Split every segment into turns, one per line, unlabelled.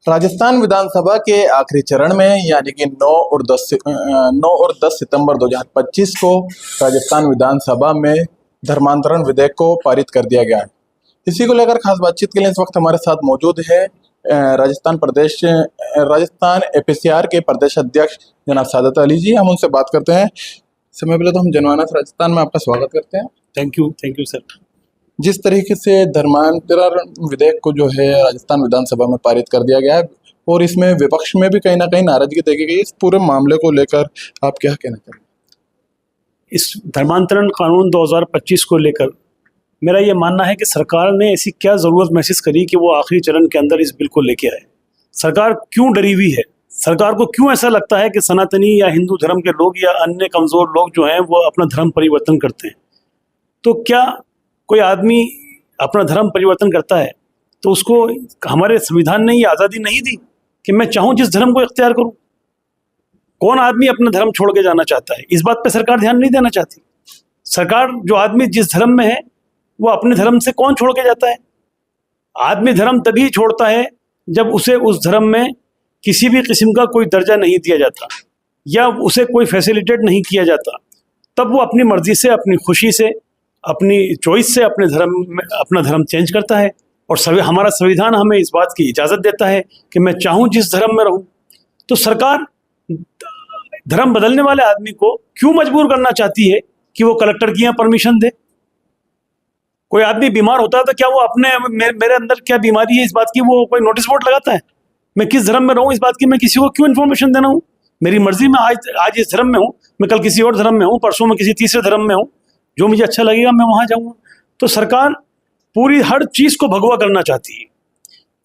राजस्थान विधानसभा के आखिरी चरण में यानी कि 9 और 10 सितंबर 2025 को राजस्थान विधानसभा में धर्मांतरण विधेयक को पारित कर दिया गया है। इसी को लेकर खास बातचीत के लिए इस वक्त हमारे साथ मौजूद है राजस्थान एपीसीआर के प्रदेश अध्यक्ष जनाब सादत अली जी। हम उनसे बात करते हैं। समय पहले तो हम जनमानस राजस्थान में आपका स्वागत करते हैं।
Thank you sir.
जिस तरीके से धर्मांतरण विधेयक को जो है राजस्थान विधानसभा में पारित कर दिया गया है और इसमें विपक्ष में भी कहीं ना कहीं नाराजगी देखी गई, इस पूरे मामले को लेकर आप क्या कहना चाहेंगे?
इस धर्मांतरण कानून 2025 को लेकर मेरा ये मानना है कि सरकार ने ऐसी क्या ज़रूरत महसूस करी कि वो आखिरी चरण के अंदर इस बिल को लेके आए। सरकार क्यों डरी हुई है? सरकार को क्यों ऐसा लगता है कि सनातनी या हिंदू धर्म के लोग या अन्य कमज़ोर लोग जो हैं वो अपना धर्म परिवर्तन करते हैं? तो क्या कोई आदमी अपना धर्म परिवर्तन करता है तो उसको हमारे संविधान ने ये आज़ादी नहीं दी कि मैं चाहूँ जिस धर्म को इख्तियार करूँ? कौन आदमी अपना धर्म छोड़ के जाना चाहता है? इस बात पे सरकार ध्यान नहीं देना चाहती। सरकार जो आदमी जिस धर्म में है वो अपने धर्म से कौन छोड़ के जाता है? आदमी धर्म तभी छोड़ता है जब उसे उस धर्म में किसी भी किस्म का कोई दर्जा नहीं दिया जाता या उसे कोई फैसिलिटेट नहीं किया जाता, तब वो अपनी मर्जी से, अपनी खुशी से, अपनी चॉइस से अपने धर्म में अपना धर्म चेंज करता है। और हमारा संविधान हमें इस बात की इजाज़त देता है कि मैं चाहूँ जिस धर्म में रहूँ। तो सरकार धर्म बदलने वाले आदमी को क्यों मजबूर करना चाहती है कि वो कलेक्टर की यहाँ परमिशन दे? कोई आदमी बीमार होता है तो क्या वो अपने मेरे अंदर क्या बीमारी है इस बात की वो कोई नोटिस बोर्ड लगाता है? मैं किस धर्म में रहूँ इस बात की मैं किसी को क्यों इन्फॉर्मेशन देना हूँ? मेरी मर्जी में आज इस धर्म में हूँ, मैं कल किसी और धर्म में हूँ, परसों में किसी तीसरे धर्म में हूँ, जो मुझे अच्छा लगेगा मैं वहाँ जाऊँगा। तो सरकार पूरी हर चीज़ को भगवा करना चाहती है।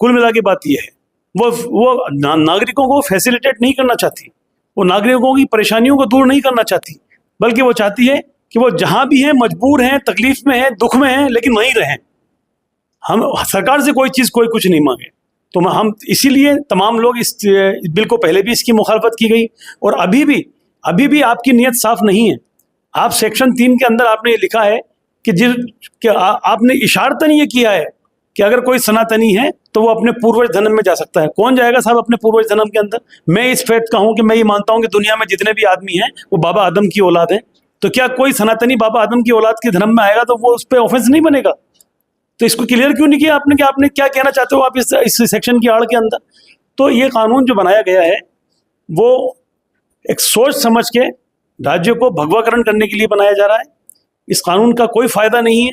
कुल मिला के बात यह है वो नागरिकों को फैसिलिटेट नहीं करना चाहती, वो नागरिकों की परेशानियों को दूर नहीं करना चाहती, बल्कि वो चाहती है कि वो जहाँ भी हैं, मजबूर हैं, तकलीफ में हैं, दुख में हैं, लेकिन वहीं रहें। हम सरकार से कोई चीज़ कोई कुछ नहीं मांगे। तो हम इसीलिए तमाम लोग इस बिल को पहले भी इसकी मुखालफत की गई और अभी भी आपकी नीयत साफ नहीं है। आप सेक्शन 3 के अंदर आपने ये लिखा है कि आपने इशारतन ये किया है कि अगर कोई सनातनी है तो वो अपने पूर्वज धर्म में जा सकता है। कौन जाएगा साहब अपने पूर्वज धर्म के अंदर? मैं इस फेथ का हूँ कि मैं ये मानता हूँ कि दुनिया में जितने भी आदमी हैं वो बाबा आदम की औलाद है। तो क्या कोई सनातनी बाबा आदम की औलाद के धर्म में आएगा तो वो उस पर ऑफेंस नहीं बनेगा? तो इसको क्लियर क्यों नहीं किया आपने कि आपने क्या कहना चाहते हो आप इस सेक्शन की आड़ के अंदर? तो ये कानून जो बनाया गया है वो एक सोच समझ के राज्य को भगवाकरण करने के लिए बनाया जा रहा है। इस कानून का कोई फायदा नहीं है।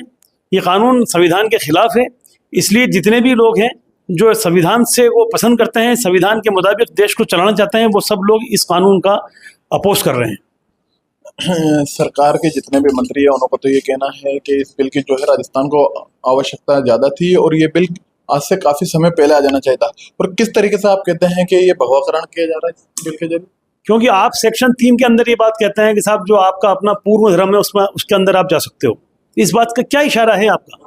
ये कानून संविधान के खिलाफ है। इसलिए जितने भी लोग हैं जो संविधान से वो पसंद करते हैं, संविधान के मुताबिक देश को चलाना चाहते हैं, वो सब लोग इस कानून का अपोज कर रहे हैं।
सरकार के जितने भी मंत्री हैं उनको तो ये कहना है कि इस बिल की जो है राजस्थान को आवश्यकता ज़्यादा थी और ये बिल आज से काफ़ी समय पहले आ जाना चाहिए था। और किस तरीके से आप कहते हैं कि ये भगवाकरण किया जा रहा है इस बिल के जरिए?
क्योंकि आप सेक्शन 3 के अंदर ये बात कहते हैं कि साहब जो आपका अपना पूर्व धर्म है उसमें उसके अंदर आप जा सकते हो। इस बात का क्या इशारा है आपका?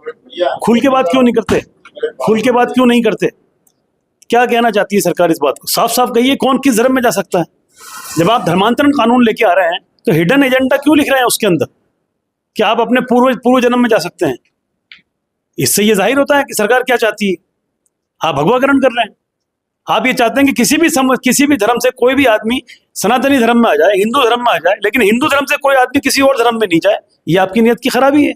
खुल के बात क्यों नहीं करते? खुल के बात क्यों नहीं करते? क्या कहना चाहती है सरकार? इस बात को साफ साफ कहिए, कौन किस धर्म में जा सकता है? जब आप धर्मांतरण कानून लेके आ रहे हैं तो हिडन एजेंडा क्यों लिख रहे हैं उसके अंदर कि आप अपने पूर्व जन्म में जा सकते हैं? इससे ये जाहिर होता है कि सरकार क्या चाहती है। आप भगवाकरण कर रहे हैं। आप ये चाहते हैं कि किसी भी धर्म से कोई भी आदमी सनातनी धर्म में आ जाए, हिंदू धर्म में आ जाए, लेकिन हिंदू धर्म से कोई आदमी किसी और धर्म में नहीं जाए। ये आपकी नीयत की खराबी है।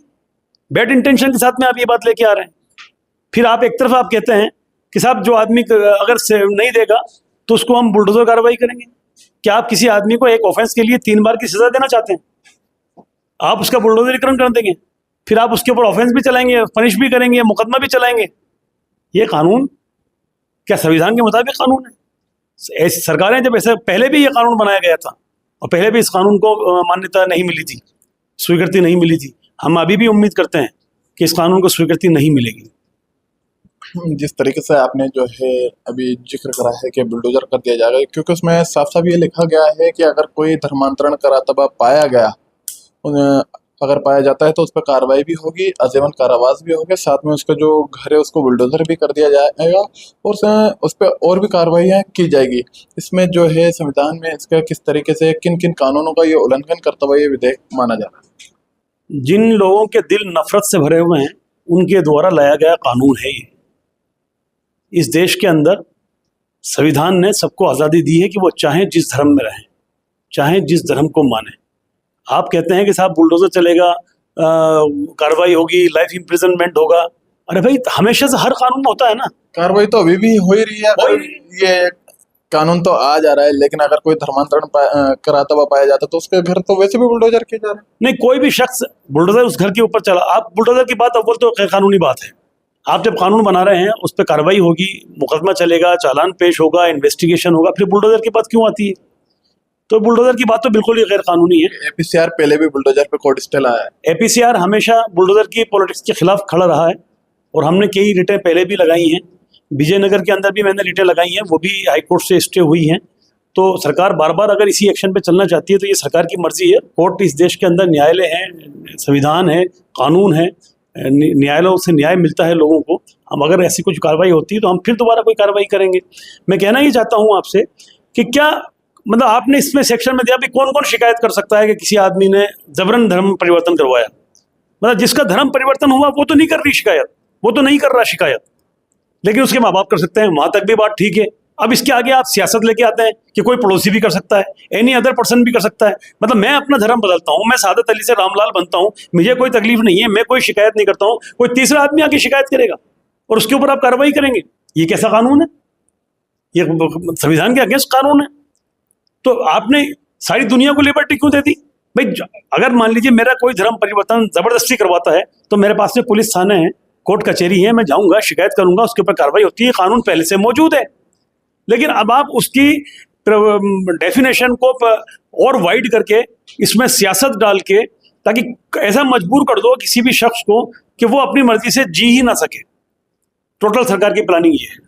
बैड इंटेंशन के साथ में आप ये बात लेके आ रहे हैं। फिर आप एक तरफ आप कहते हैं कि साहब जो आदमी अगर नहीं देगा तो उसको हम बुलडोजर कार्रवाई करेंगे। क्या आप किसी आदमी को एक ऑफेंस के लिए 3 बार की सजा देना चाहते हैं? आप उसका बुलडोजरीकरण कर देंगे, फिर आप उसके ऊपर ऑफेंस भी चलाएंगे, पनिश भी करेंगे, मुकदमा भी चलाएंगे। ये कानून क्या संविधान के मुताबिक कानून है? सरकारें जब ऐसे पहले भी ये कानून बनाया गया था और पहले भी इस कानून को मान्यता नहीं मिली थी, स्वीकृति नहीं मिली थी। हम अभी भी उम्मीद करते हैं कि इस कानून को स्वीकृति नहीं मिलेगी।
जिस तरीके से आपने जो है अभी जिक्र करा है कि बुलडोजर कर दिया जाएगा, क्योंकि उसमें साफ साफ ये लिखा गया है कि अगर कोई धर्मांतरण कराता हुआ पाया गया, अगर पाया जाता है तो उस पर कार्रवाई भी होगी, आजीवन कारावास भी होगा, साथ में उसका जो घर है उसको बुलडोजर भी कर दिया जाएगा और उस पर और भी कार्रवाइयाँ की जाएगी। इसमें जो है संविधान में इसका किस तरीके से किन किन कानूनों का ये उल्लंघन करता हुआ ये विधेयक माना जा रहा है?
जिन लोगों के दिल नफरत से भरे हुए हैं उनके द्वारा लाया गया कानून है ये। इस देश के अंदर संविधान ने सबको आज़ादी दी है कि वो चाहे जिस धर्म में रहें, चाहे जिस धर्म को माने। आप कहते हैं कि साहब बुलडोजर चलेगा, कार्रवाई होगी, लाइफ इम्प्रिजनमेंट होगा। अरे भाई, हमेशा से हर कानून में होता है ना।
कार्रवाई तो अभी भी हो ही रही है। अगर ये कानून तो आ जा रहा है, लेकिन अगर कोई धर्मांतरण कराता हुआ पाया जाता तो उसके घर तो वैसे भी बुलडोजर किए जा रहे हैं।
नहीं, कोई भी शख्स बुलडोजर उस घर के ऊपर चला, आप बुलडोजर की बात अव्वल तो गैर कानूनी बात है। आप जब कानून बना रहे हैं, उस पर कार्रवाई होगी, मुकदमा चलेगा, चालान पेश होगा, इन्वेस्टिगेशन होगा, फिर बुलडोजर की बात क्यों आती है? तो बुलडोजर की बात तो बिल्कुल ही गैर कानूनी है।
एपीसीआर पहले भी बुलडोजर पे कोर्ट स्टे लाया है।
एपीसीआर हमेशा बुलडोजर की पॉलिटिक्स के खिलाफ खड़ा रहा है और हमने कई रिटें पहले भी लगाई हैं। विजयनगर के अंदर भी मैंने रिटें लगाई हैं, वो भी हाईकोर्ट से स्टे हुई हैं। तो सरकार बार बार अगर इसी एक्शन पे चलना चाहती है तो ये सरकार की मर्जी है। कोर्ट इस देश के अंदर न्यायालय है, संविधान है, कानून है, न्यायालयों से न्याय मिलता है लोगों को। हम अगर ऐसी कुछ कार्रवाई होती है तो हम फिर दोबारा कोई कार्रवाई करेंगे। मैं कहना ही चाहता हूँ आपसे कि क्या मतलब आपने इसमें सेक्शन में दिया भी कौन कौन शिकायत कर सकता है कि किसी आदमी ने जबरन धर्म परिवर्तन करवाया। मतलब जिसका धर्म परिवर्तन हुआ वो तो नहीं कर रही शिकायत, वो तो नहीं कर रहा शिकायत, लेकिन उसके माँ बाप कर सकते हैं, वहां तक भी बात ठीक है। अब इसके आगे आप सियासत लेके आते हैं कि कोई पड़ोसी भी कर सकता है, एनी अदर पर्सन भी कर सकता है। मतलब मैं अपना धर्म बदलता हूं, मैं सादत अली से रामलाल बनता हूं, मुझे कोई तकलीफ नहीं है, मैं कोई शिकायत नहीं करता हूं, कोई तीसरा आदमी आके शिकायत करेगा और उसके ऊपर आप कार्रवाई करेंगे। ये कैसा कानून है? ये संविधान के अगेंस्ट कानून है। तो आपने सारी दुनिया को लिबर्टी क्यों दे दी भाई? अगर मान लीजिए मेरा कोई धर्म परिवर्तन जबरदस्ती करवाता है तो मेरे पास में पुलिस थाने है, कोर्ट कचहरी है, मैं जाऊंगा, शिकायत करूंगा, उसके ऊपर कार्रवाई होती है, कानून पहले से मौजूद है। लेकिन अब आप उसकी डेफिनेशन को और वाइड करके इसमें सियासत डाल के ताकि ऐसा मजबूर कर दो किसी भी शख्स को कि वो अपनी मर्जी से जी ही ना सके। टोटल सरकार की प्लानिंग ये है।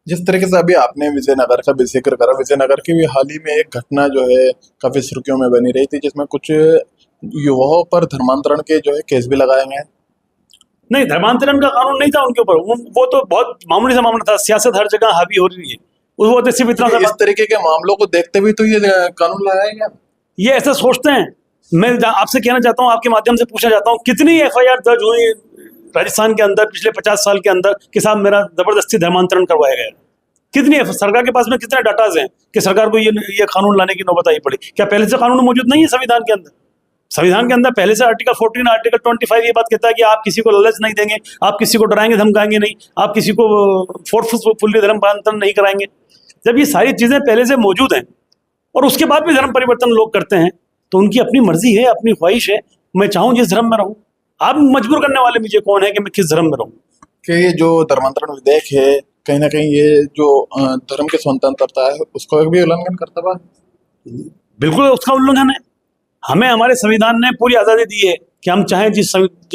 जिस तरीके से अभी आपने विजयनगर का भी जिक्र करा, विजयनगर की भी हाल ही में एक घटना जो है काफी सुर्खियों में बनी रही थी, जिसमें कुछ युवाओं पर धर्मांतरण के जो है केस भी लगाए गए।
नहीं, धर्मांतरण का कानून नहीं था उनके ऊपर, वो तो बहुत मामूली सा मामला था। सियासत हर जगह हावी हो रही है, वो तो सिर्फ इतना
इस तरीके के मामलों को देखते हुए तो ये कानून लाया गया।
ये ऐसा सोचते हैं। मैं आपसे कहना चाहता हूँ, आपके माध्यम से पूछना चाहता हूँ, कितनी एफआईआर दर्ज हुई राजस्थान के अंदर पिछले 50 साल के अंदर कि साहब मेरा जबरदस्ती धर्मांतरण करवाया गया? कितनी सरकार के पास में कितने डाटाज हैं कि सरकार को ये कानून लाने की नौबत आई पड़ी? क्या पहले से कानून मौजूद नहीं है संविधान के अंदर? संविधान के अंदर पहले से आर्टिकल 14, आर्टिकल 25 ये बात कहता है कि आप किसी को लालच नहीं देंगे, आप किसी को डराएंगे धमकाएंगे नहीं, आप किसी को फोर्सफुली धर्मांतरण नहीं कराएंगे। जब ये सारी चीजें पहले से मौजूद हैं और उसके बाद भी धर्म परिवर्तन लोग करते हैं तो उनकी अपनी मर्जी है, अपनी ख्वाहिश है। मैं चाहूँ जिस धर्म में रहूँ, आप मजबूर करने वाले मुझे कौन है कि मैं किस धर्म में रहूँ?
कि ये जो धर्मांतरण विधेयक है कहीं ना कहीं ये जो धर्म की स्वतंत्रता है उसको भी उल्लंघन करता हुआ।
बिल्कुल उसका उल्लंघन है। हमें हमारे संविधान ने पूरी आजादी दी है कि हम चाहें जिस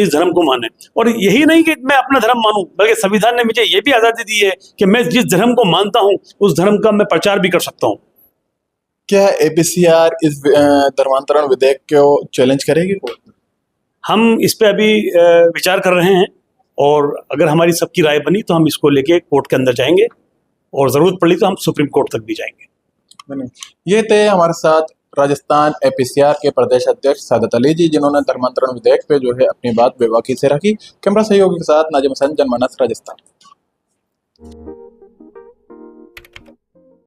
धर्म को माने, और यही नहीं कि मैं अपना धर्म मानूं, बल्कि संविधान ने मुझे ये भी आजादी दी है कि मैं जिस धर्म को मानता हूं उस धर्म का मैं प्रचार भी कर सकता हूं।
क्या एपीसीआर इस धर्मांतरण विधेयक को चैलेंज करेगी?
हम इस पे अभी विचार कर रहे हैं और अगर हमारी सबकी राय बनी तो हम इसको लेके कोर्ट के अंदर जाएंगे और जरूरत पड़ी तो हम सुप्रीम कोर्ट तक भी जाएंगे।
ये थे हमारे साथ राजस्थान एपीसीआर के प्रदेश अध्यक्ष सादत अली जी, जिन्होंने धर्मांतरण विधेयक पे जो है अपनी बात बेबाकी से रखी। कैमरा सहयोगी के साथ नाजिम हसन, जनमानस, राजस्थान।